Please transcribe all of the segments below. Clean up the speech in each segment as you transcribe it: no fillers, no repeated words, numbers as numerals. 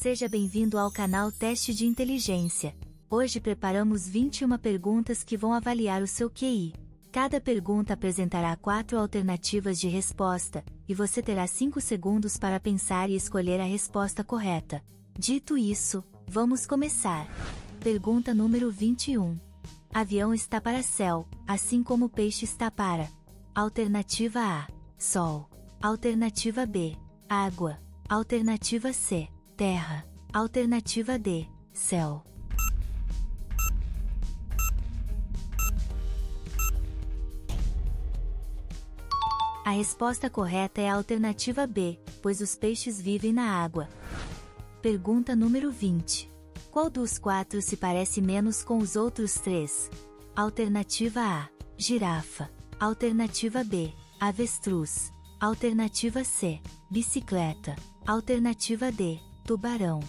Seja bem-vindo ao canal Teste de Inteligência. Hoje preparamos 21 perguntas que vão avaliar o seu QI. Cada pergunta apresentará 4 alternativas de resposta, e você terá 5 segundos para pensar e escolher a resposta correta. Dito isso, vamos começar. Pergunta número 21. Avião está para céu, assim como peixe está para. Alternativa A: sol. Alternativa B: água. Alternativa C: terra. Alternativa D: céu. A resposta correta é a alternativa B, pois os peixes vivem na água. Pergunta número 20. Qual dos 4 se parece menos com os outros 3? Alternativa A: girafa. Alternativa B: avestruz. Alternativa C: bicicleta. Alternativa D: tubarão.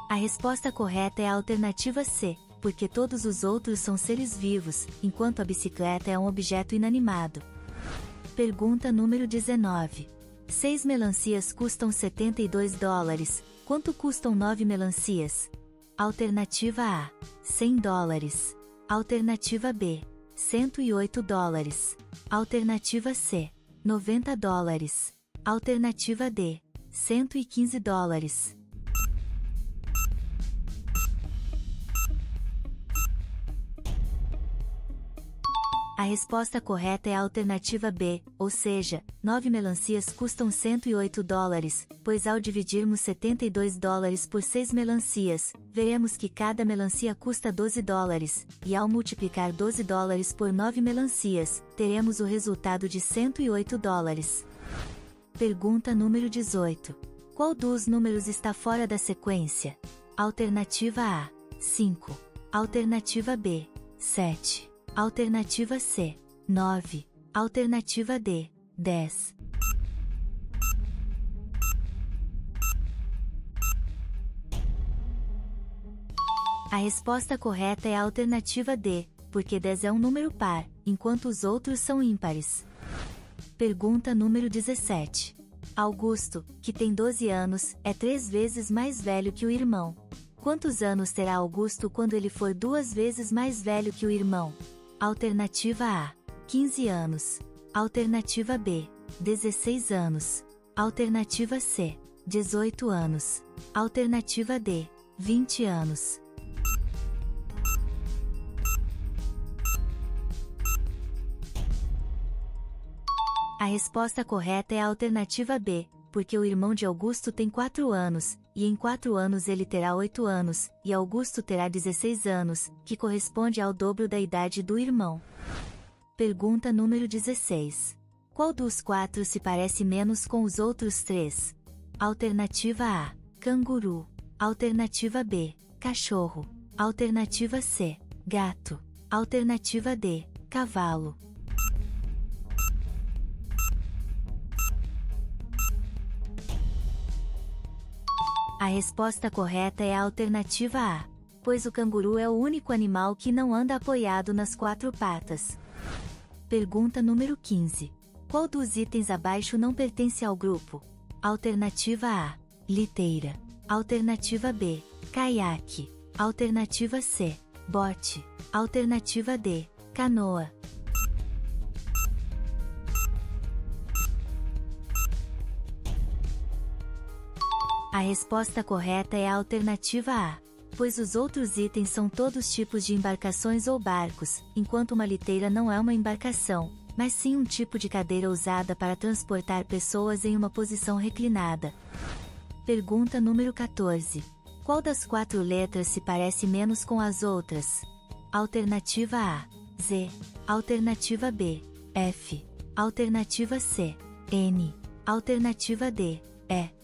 A resposta correta é a alternativa C, porque todos os outros são seres vivos, enquanto a bicicleta é um objeto inanimado. Pergunta número 19. 6 melancias custam $72. Quanto custam 9 melancias? Alternativa A: $100. Alternativa B: $108. Alternativa C: $90. Alternativa D: $115. A resposta correta é a alternativa B, ou seja, 9 melancias custam $108, pois ao dividirmos $72 por 6 melancias, veremos que cada melancia custa $12, e ao multiplicar $12 por 9 melancias, teremos o resultado de $108. Pergunta número 18. Qual dos números está fora da sequência? Alternativa A: 5. Alternativa B: 7. Alternativa C: 9. Alternativa D: 10. A resposta correta é a alternativa D, porque 10 é um número par, enquanto os outros são ímpares. Pergunta número 17. Augusto, que tem 12 anos, é 3 vezes mais velho que o irmão. Quantos anos terá Augusto quando ele for 2 vezes mais velho que o irmão? Alternativa A: 15 anos. Alternativa B: 16 anos. Alternativa C: 18 anos. Alternativa D: 20 anos. A resposta correta é a alternativa B, porque o irmão de Augusto tem 4 anos, e em 4 anos ele terá 8 anos, e Augusto terá 16 anos, que corresponde ao dobro da idade do irmão. Pergunta número 16. Qual dos 4 se parece menos com os outros 3? Alternativa A: canguru. Alternativa B: cachorro. Alternativa C: gato. Alternativa D: cavalo. A resposta correta é a alternativa A, pois o canguru é o único animal que não anda apoiado nas 4 patas. Pergunta número 15. Qual dos itens abaixo não pertence ao grupo? Alternativa A: liteira. Alternativa B: caiaque. Alternativa C: bote. Alternativa D: canoa. A resposta correta é a alternativa A, pois os outros itens são todos tipos de embarcações ou barcos, enquanto uma liteira não é uma embarcação, mas sim um tipo de cadeira usada para transportar pessoas em uma posição reclinada. Pergunta número 14. Qual das 4 letras se parece menos com as outras? Alternativa A: Z. Alternativa B: F. Alternativa C: N. Alternativa D: E.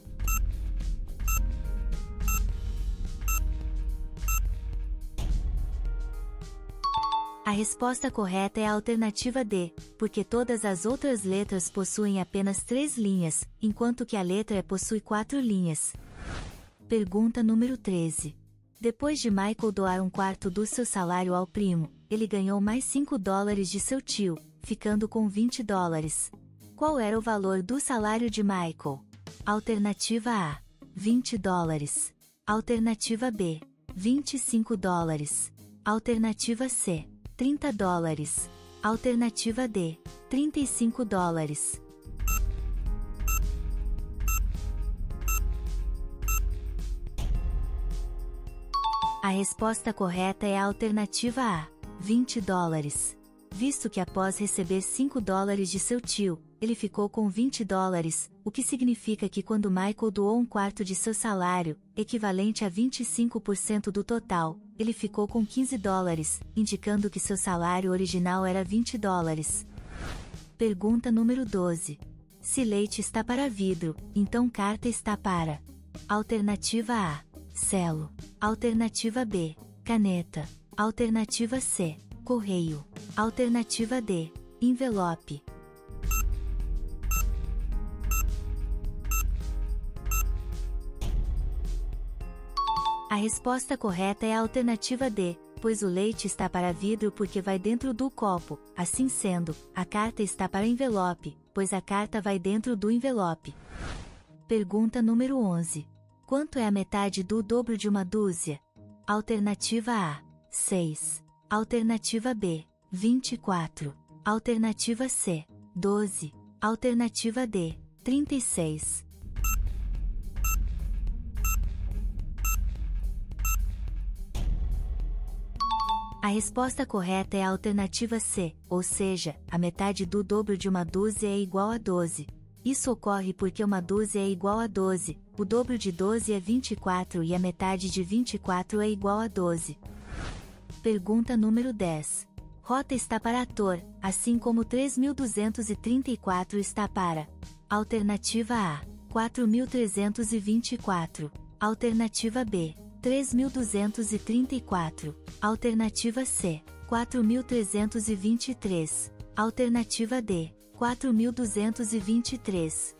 A resposta correta é a alternativa D, porque todas as outras letras possuem apenas 3 linhas, enquanto que a letra E possui 4 linhas. Pergunta número 13. Depois de Michael doar 1/4 do seu salário ao primo, ele ganhou mais $5 de seu tio, ficando com 20 dólares. Qual era o valor do salário de Michael? Alternativa A: 20 dólares. Alternativa B: 25 dólares. Alternativa C: 30 dólares. Alternativa D: 35 dólares. A resposta correta é a alternativa A: 20 dólares. Visto que após receber 5 dólares de seu tio, ele ficou com 20 dólares, o que significa que quando Michael doou um quarto de seu salário, equivalente a 25% do total, ele ficou com 15 dólares, indicando que seu salário original era 20 dólares. Pergunta número 12. Se leite está para vidro, então carta está para. Alternativa A: selo. Alternativa B: caneta. Alternativa C: correio. Alternativa D: envelope. A resposta correta é a alternativa D, pois o leite está para vidro porque vai dentro do copo, assim sendo, a carta está para envelope, pois a carta vai dentro do envelope. Pergunta número 11. Quanto é a metade do dobro de uma dúzia? Alternativa A: 6. Alternativa B: 24. Alternativa C: 12. Alternativa D: 36. A resposta correta é a alternativa C, ou seja, a metade do dobro de uma dúzia é igual a 12. Isso ocorre porque uma dúzia é igual a 12, o dobro de 12 é 24 e a metade de 24 é igual a 12. Pergunta número 10. Rota está para ator, assim como 3.234 está para. Alternativa A: 4.324. Alternativa B: 3.234. Alternativa C: 4.323. Alternativa D: 4.223.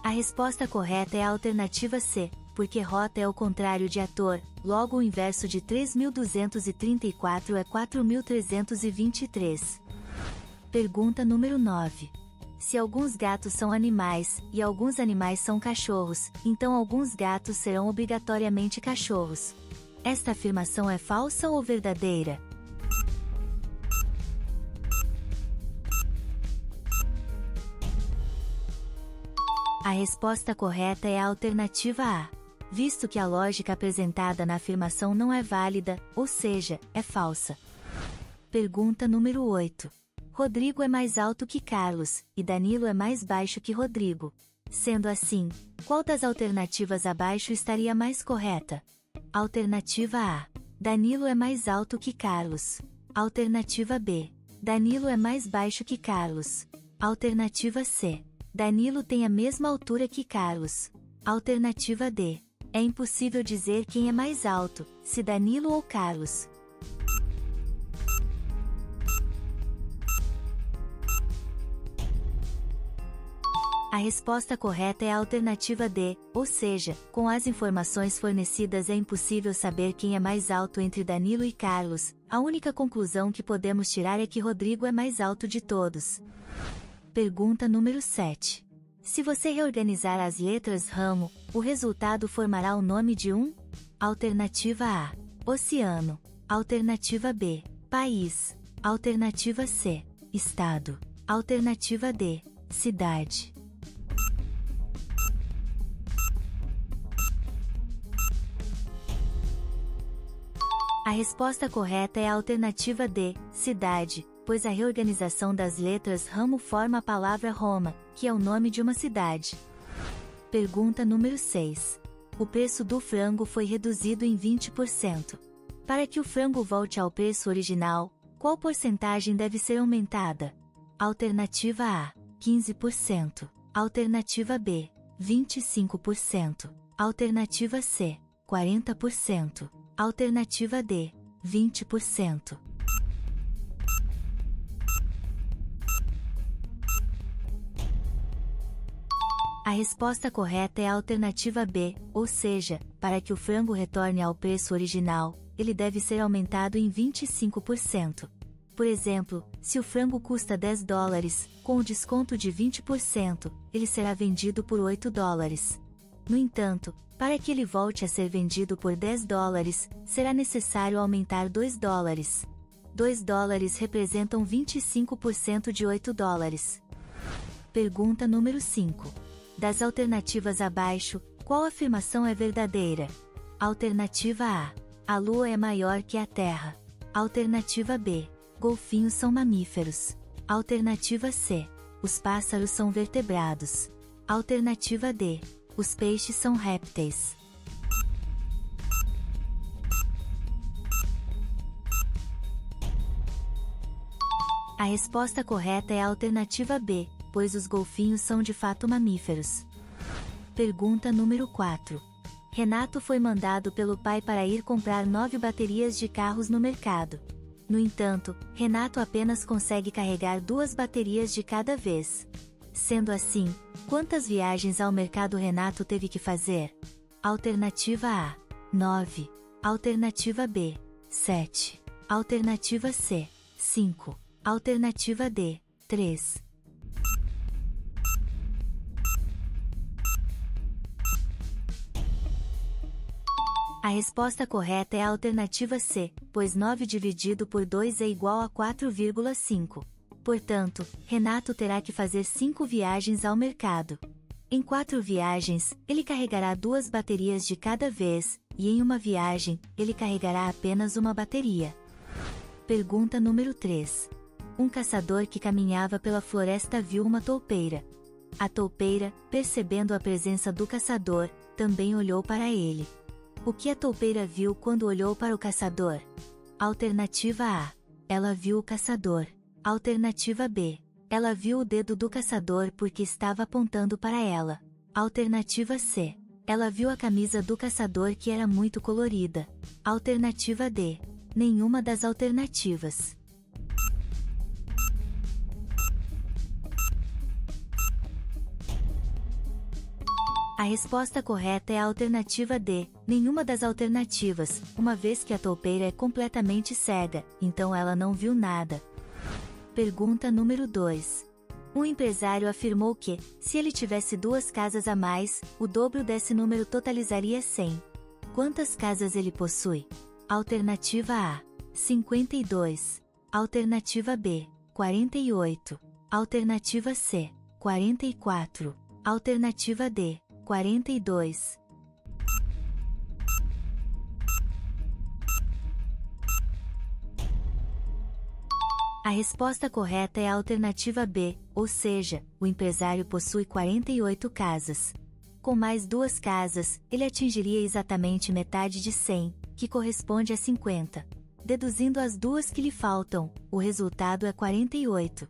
A resposta correta é a alternativa C, porque rota é o contrário de ator, logo o inverso de 3.234 é 4.323. Pergunta número 9. Se alguns gatos são animais, e alguns animais são cachorros, então alguns gatos serão obrigatoriamente cachorros. Esta afirmação é falsa ou verdadeira? A resposta correta é a alternativa A, visto que a lógica apresentada na afirmação não é válida, ou seja, é falsa. Pergunta número 8. Rodrigo é mais alto que Carlos, e Danilo é mais baixo que Rodrigo. Sendo assim, qual das alternativas abaixo estaria mais correta? Alternativa A: Danilo é mais alto que Carlos. Alternativa B: Danilo é mais baixo que Carlos. Alternativa C: Danilo tem a mesma altura que Carlos. Alternativa D: é impossível dizer quem é mais alto, se Danilo ou Carlos. A resposta correta é a alternativa D, ou seja, com as informações fornecidas é impossível saber quem é mais alto entre Danilo e Carlos. A única conclusão que podemos tirar é que Rodrigo é mais alto de todos. Pergunta número 7. Se você reorganizar as letras ramo, o resultado formará o nome de um? Alternativa A: oceano. Alternativa B: país. Alternativa C: estado. Alternativa D: cidade. A resposta correta é a alternativa D, cidade, pois a reorganização das letras ramo forma a palavra Roma, que é o nome de uma cidade. Pergunta número 6. O preço do frango foi reduzido em 20%. Para que o frango volte ao preço original, qual porcentagem deve ser aumentada? Alternativa A: 15%. Alternativa B: 25%. Alternativa C: 40%. Alternativa D: 20%. A resposta correta é a alternativa B, ou seja, para que o frango retorne ao preço original, ele deve ser aumentado em 25%. Por exemplo, se o frango custa $10, com o desconto de 20%, ele será vendido por $8. No entanto, para que ele volte a ser vendido por $10, será necessário aumentar $2. $2 representam 25% de $8. Pergunta número 5. Das alternativas abaixo, qual afirmação é verdadeira? Alternativa A. A Lua é maior que a Terra. Alternativa B. Golfinhos são mamíferos. Alternativa C. Os pássaros são vertebrados. Alternativa D. Os peixes são répteis. A resposta correta é a alternativa B, pois os golfinhos são de fato mamíferos. Pergunta número 4. Renato foi mandado pelo pai para ir comprar 9 baterias de carros no mercado. No entanto, Renato apenas consegue carregar 2 baterias de cada vez. Sendo assim, quantas viagens ao mercado Renato teve que fazer? Alternativa A. 9. Alternativa B. 7. Alternativa C. 5. Alternativa D. 3. A resposta correta é a alternativa C, pois 9 dividido por 2 é igual a 4,5. Portanto, Renato terá que fazer 5 viagens ao mercado. Em 4 viagens, ele carregará 2 baterias de cada vez, e em uma viagem, ele carregará apenas uma bateria. Pergunta número 3. Um caçador que caminhava pela floresta viu uma toupeira. A toupeira, percebendo a presença do caçador, também olhou para ele. O que a toupeira viu quando olhou para o caçador? Alternativa A. Ela viu o caçador. Alternativa B. Ela viu o dedo do caçador porque estava apontando para ela. Alternativa C. Ela viu a camisa do caçador que era muito colorida. Alternativa D. Nenhuma das alternativas. A resposta correta é a alternativa D, nenhuma das alternativas, uma vez que a toupeira é completamente cega, então ela não viu nada. Pergunta número 2. Um empresário afirmou que, se ele tivesse 2 casas a mais, o dobro desse número totalizaria 100. Quantas casas ele possui? Alternativa A. 52. Alternativa B. 48. Alternativa C. 44. Alternativa D. 42. A resposta correta é a alternativa B, ou seja, o empresário possui 48 casas. Com mais 2 casas, ele atingiria exatamente metade de 100, que corresponde a 50. Deduzindo as 2 que lhe faltam, o resultado é 48.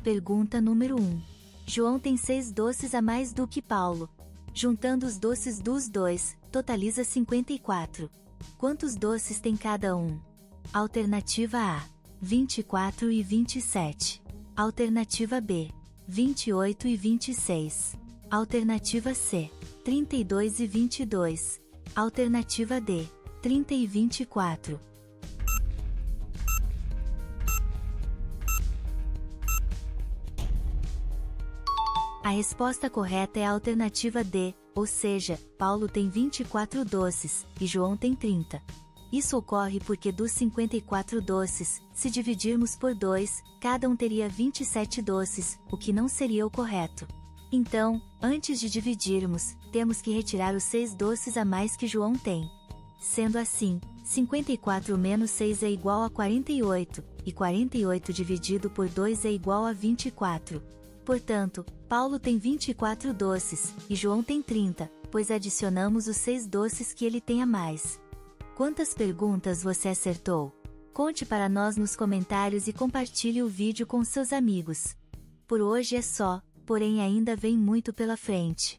Pergunta número 1. João tem 6 doces a mais do que Paulo. Juntando os doces dos dois, totaliza 54. Quantos doces tem cada um? Alternativa A. 24 e 27. Alternativa B. 28 e 26. Alternativa C. 32 e 22. Alternativa D. 30 e 24. A resposta correta é a alternativa D, ou seja, Paulo tem 24 doces, e João tem 30. Isso ocorre porque dos 54 doces, se dividirmos por 2, cada um teria 27 doces, o que não seria o correto. Então, antes de dividirmos, temos que retirar os 6 doces a mais que João tem. Sendo assim, 54 menos 6 é igual a 48, e 48 dividido por 2 é igual a 24. Portanto, Paulo tem 24 doces, e João tem 30, pois adicionamos os 6 doces que ele tem a mais. Quantas perguntas você acertou? Conte para nós nos comentários e compartilhe o vídeo com seus amigos. Por hoje é só, porém ainda vem muito pela frente.